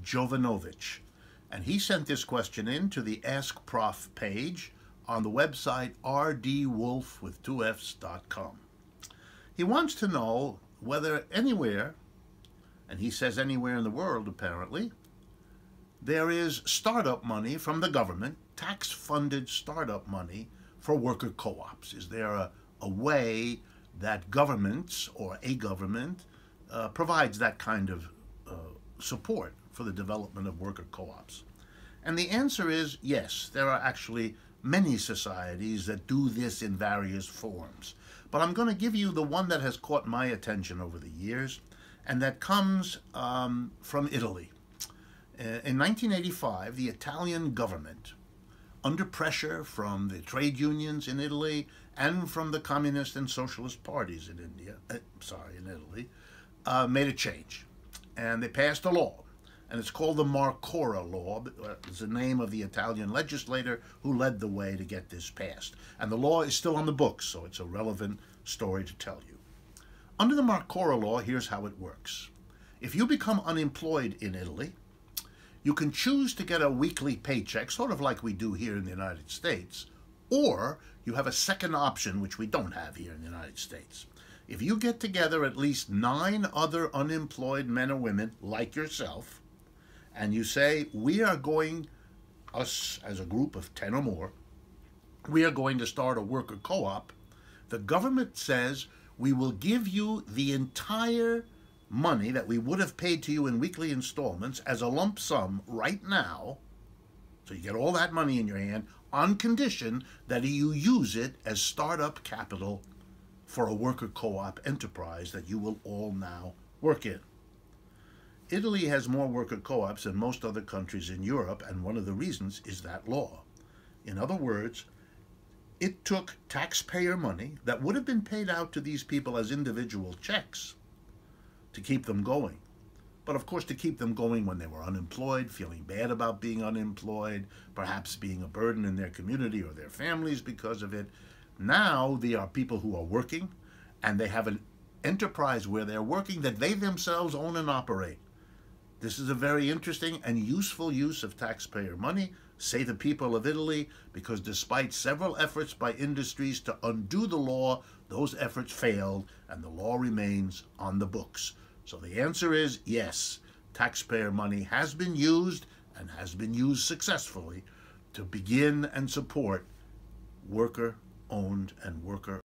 Jovanovich. And he sent this question in to the Ask Prof page on the website rdwolff.com. He wants to know whether anywhere, and he says anywhere in the world apparently, there is startup money from the government, tax-funded startup money for worker co-ops. Is there a way that governments or a government provides that kind of support for the development of worker co-ops? And the answer is yes. There are actually many societies that do this in various forms. But I'm going to give you the one that has caught my attention over the years, and that comes from Italy. In 1985, the Italian government, under pressure from the trade unions in Italy and from the communist and socialist parties in Italy, made a change. And they passed a law. And it's called the Marcora Law. It's the name of the Italian legislator who led the way to get this passed. And the law is still on the books, so it's a relevant story to tell you. Under the Marcora Law, here's how it works. If you become unemployed in Italy, you can choose to get a weekly paycheck, sort of like we do here in the United States, or you have a second option, which we don't have here in the United States. If you get together at least 9 other unemployed men or women like yourself, and you say, we are going, us as a group of 10 or more, we are going to start a worker co-op, the government says we will give you the entire money that we would have paid to you in weekly installments as a lump sum right now, so you get all that money in your hand, on condition that you use it as startup capital for a worker co-op enterprise that you will all now work in. Italy has more worker co-ops than most other countries in Europe, and one of the reasons is that law. In other words, it took taxpayer money that would have been paid out to these people as individual checks to keep them going. But of course, to keep them going when they were unemployed, feeling bad about being unemployed, perhaps being a burden in their community or their families because of it. Now they are people who are working, and they have an enterprise where they're working that they themselves own and operate. This is a very interesting and useful use of taxpayer money, say the people of Italy, because despite several efforts by industries to undo the law, those efforts failed and the law remains on the books. So the answer is yes, taxpayer money has been used and has been used successfully to begin and support worker-owned and worker